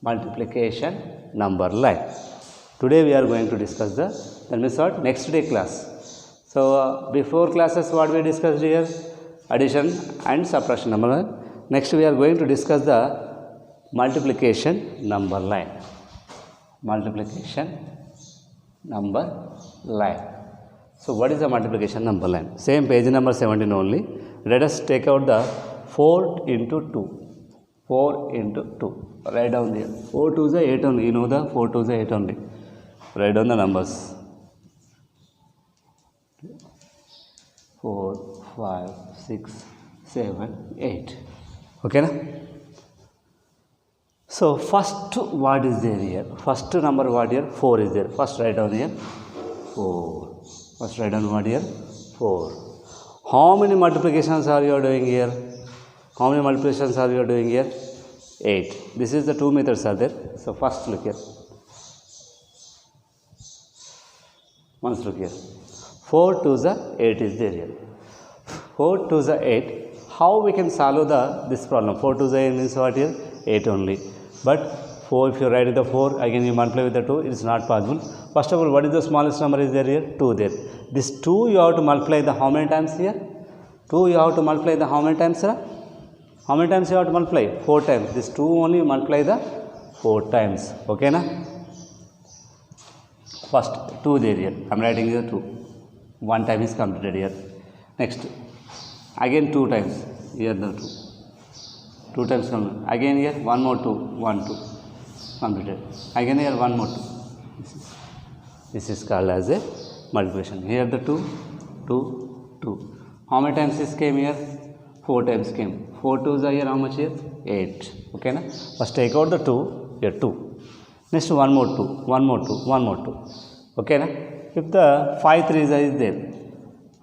multiplication number line. Today we are going to discuss the method next day class. So before classes what we discussed here, addition and subtraction number line. Next we are going to discuss the multiplication number line. Multiplication number line. So what is the multiplication number line? Same page number 17 only. Let us take out the 4 into 2. 4 into 2. Write down there. 4 2 is 8 only. You know the 4 2 is 8 only. Write down the numbers. 4, 5, 6, 7, 8. Okay na? So first what is there here? First number what here? 4 is there. First write down here. 4. First write down what here? 4. How many multiplications are you doing here? How many multiplications are you doing here? 8. This is the two methods are there. So first look here. Once look here. 4 to the 8 is there here. 4 to the 8. How we can solve this problem? 4 to the 8 means what here? 8 only. But 4, if you write the 4, again you multiply with the 2, it is not possible. First of all, what is the smallest number is there here? 2 there. This 2 you have to multiply the how many times here? 2 you have to multiply the how many times, sir? How many times you have to multiply? 4 times. This 2 only you multiply the 4 times. Okay na? First 2 there here. I am writing here 2. 1 time is completed here. Next. Again 2 times. Here the 2. 2 times completed. Again here 1 more 2. 1 2. Completed. Again here 1 more 2. This is called as a multiplication. Here the 2. 2. 2. How many times this came here? 4 times came. 4 2s are here how much here? 8. Okay na? First take out the 2. Here 2. Next 1 more 2. 1 more 2. 1 more 2. Okay na? If the 5 3s is there.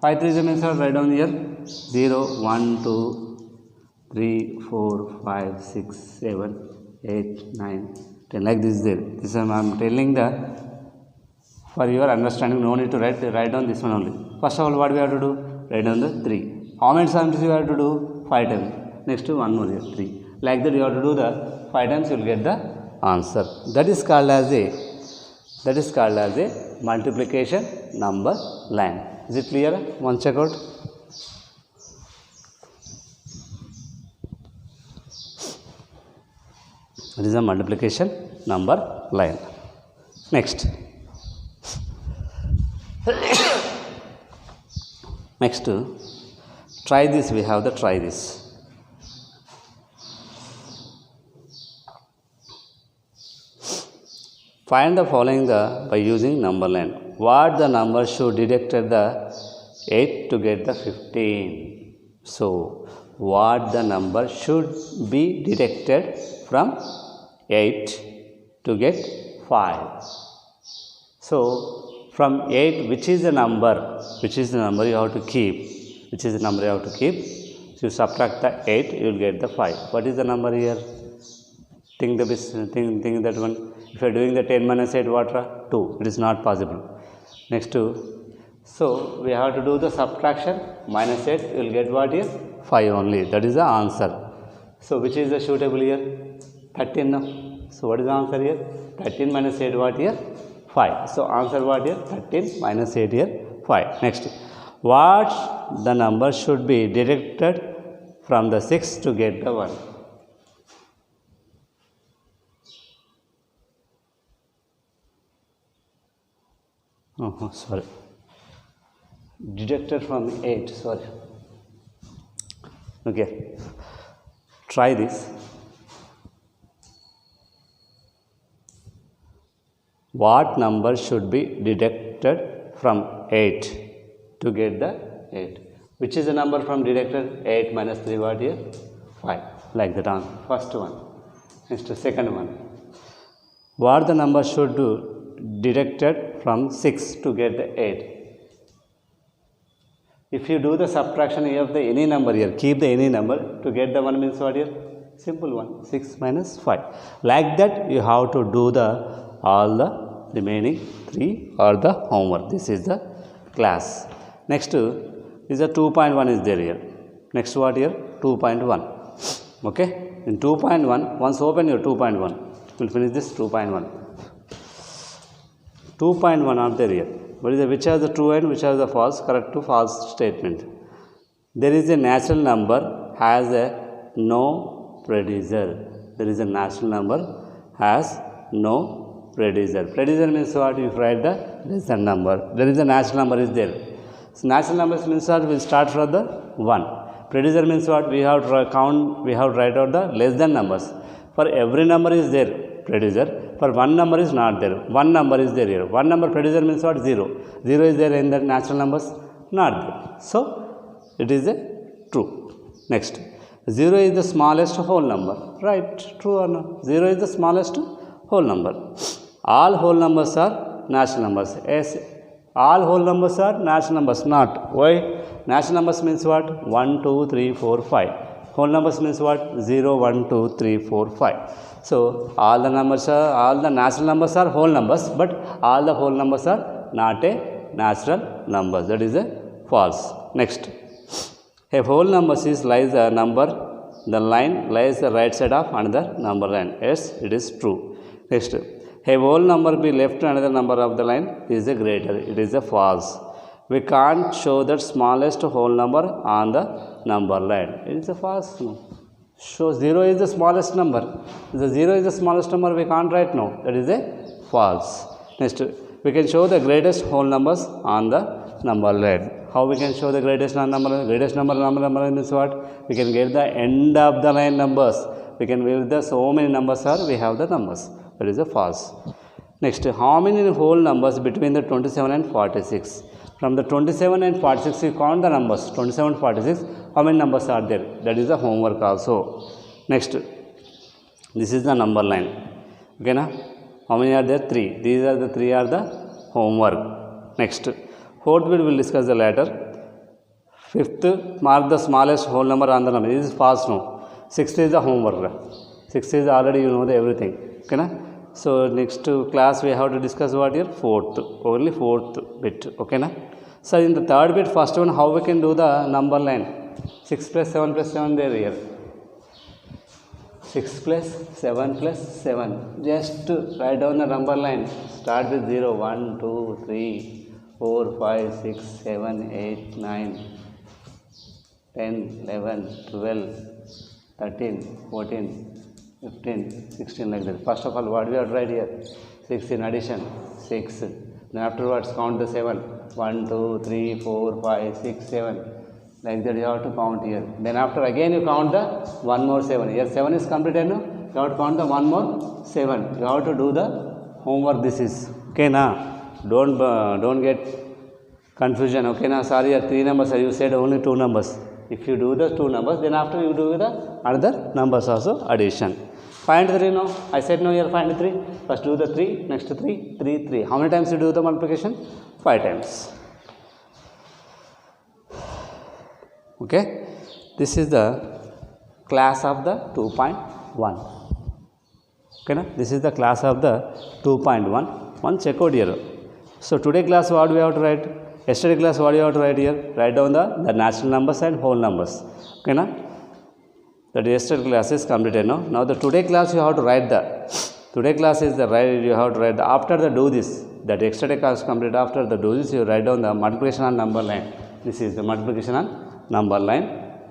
5 3s means write down here 0, 1, 2, 3, 4, 5, 6, 7, 8, 9, 10. Like this is there. This I am telling the for your understanding. No need to write down this one only. First of all, what we have to do? Write down the 3. How many times you have to do? 5 times. Next 1 more here 3. Like that you have to do the 5 times. You will get the answer. That is called as a multiplication number line. Is it clear? One check out. It is a multiplication number line. Next. Next, try this. We have the try this. Find the following by using number line. What the number should deduct the 8 to get the 15. So, what the number should be deducted from 8 to get 5. So, from 8, which is the number you have to keep? Which is the number you have to keep? So, you subtract the 8, you will get the 5. What is the number here? Think that one. If you are doing the 10 minus 8, what? 2. It is not possible. Next to, so we have to do the subtraction. Minus 8, you will get what here? 5 only. That is the answer. So, which is the suitable here? 13 now. So, what is the answer here? 13 minus 8 what here? 5. So, answer what here? 13 minus 8 here? 5. Next. What the number should be deducted from the 6 to get the 1? Oh, sorry. Deducted from 8. Sorry. Okay. Try this. What number should be deducted from 8 to get the 8? Which is the number from deducted? 8 minus 3 what here? 5. Like that answer. First one. Next second one. What the number should do deducted from 6 to get the 8? If you do the subtraction of the any number here, keep the any number to get the 1 means what here? Simple one. 6 minus 5. Like that you have to do the all the remaining 3 are the homework. This is the class. Next is the 2.1 is there here. Next what here? 2.1. Okay. In 2.1, once open your 2.1. We'll finish this 2.1. 2.1 are there here. Which are the true and which are the false? Correct to false statement. There is a natural number has a no predecessor. There is a natural number has no predecessor. Predecessor means what? You write the less than number. There is a natural number is there. So natural numbers means what? Will start from the 1. Predecessor means what? We have to count. We have to write out the less than numbers. For every number is there predecessor. For one number is not there. One number is there here. One number predecessor means what? 0. 0 is there in the natural numbers? Not there. So it is a true. Next. 0 is the smallest whole number. Right. True or no? 0 is the smallest whole number. All whole numbers are natural numbers. Yes. All whole numbers are natural numbers. Not. Why? Natural numbers means what? 1, 2, 3, 4, 5. Whole numbers means what? 0, 1, 2, 3, 4, 5. So all the natural numbers are whole numbers, but all the whole numbers are not a natural numbers. That is a false. Next. A whole number is lies a number, the line lies the right side of another number line. Yes, it is true. Next. A whole number be left to another number of the line is a greater. It is a false. We can't show that smallest whole number on the number line. It is a false. No. Show 0 is the smallest number. The 0 is the smallest number, we can't write no. That is a false. Next, we can show the greatest whole numbers on the number line. How we can show the greatest number? Greatest number means what? We can get the end of the line numbers. We can give the so many numbers are we have the numbers. That is a false. Next, how many whole numbers between the 27 and 46? From the 27 and 46, you count the numbers. 27 and 46, how many numbers are there? That is the homework also. Next, this is the number line. Okay, na? How many are there? 3. These are the 3 are the homework. Next, fourth bit we will discuss the later. Fifth, mark the smallest whole number on the number. This is false no. Sixth is the homework. Sixth is already you know the everything. Okay, na? So next class we have to discuss what here? Fourth. Only fourth bit. Okay, na? So in the third bit, first one, how we can do the number line? 6 plus 7 plus 7 there here. 6 plus 7 plus 7. Just write down the number line. Start with 0, 1, 2, 3, 4, 5, 6, 7, 8, 9, 10, 11, 12, 13, 14, 15, 16 like that. First of all, what we have to write here? 6 in addition. 6. Then afterwards count the 7. 1, 2, 3, 4, 5, 6, 7. Like that you have to count here. Then after again you count the 1 more 7. Here 7 is completed now. You have to count the 1 more 7. You have to do the homework this is. Okay na? Don't get confusion. Okay na? Sorry, here 3 numbers. You said only 2 numbers. If you do the 2 numbers, then after you do the other numbers also addition. Find 3 now. I said no, here find 3. First do the 3, next 3, 3, 3. How many times you do the multiplication? 5 times. Okay. This is the class of the 2.1. Okay, na? This is the class of the 2.1. One check out here. So today class what we have to write? Yesterday class what you have to write here? Write down the natural numbers and whole numbers. Okay, na? That yesterday class is completed now. Now the today class you have to write the. Today class is the right. You have to write the after the do this. That yesterday class complete after the do this you write down the multiplication on number line. This is the multiplication on number line.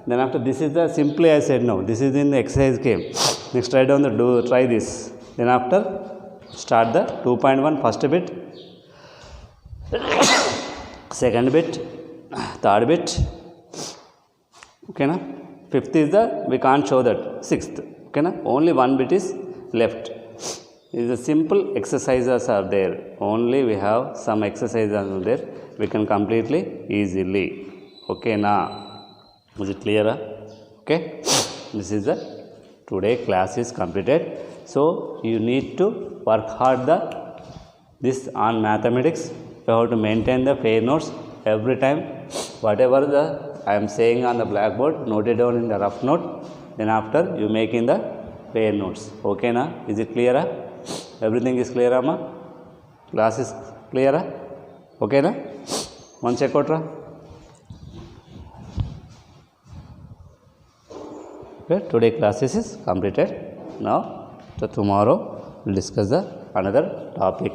Then after this is the simply I said no. This is in the exercise game. Next write down the do. Try this. Then after start the 2.1 first bit. Second bit, third bit, okay na? Fifth is the, we can't show that, sixth, okay na? Only one bit is left. Is the simple exercises are there, only we have some exercises are there, we can completely easily, okay na? Is it clear? Okay, this is the today class is completed. So you need to work hard this on mathematics. You have to maintain the fair notes every time. Whatever I am saying on the blackboard, note it down in the rough note. Then after you make in the fair notes. Okay na? Is it clear? Everything is clear, ma? Class is clear? Okay na? One check out. Okay, today classes is completed. Now, so tomorrow we'll discuss the another topic.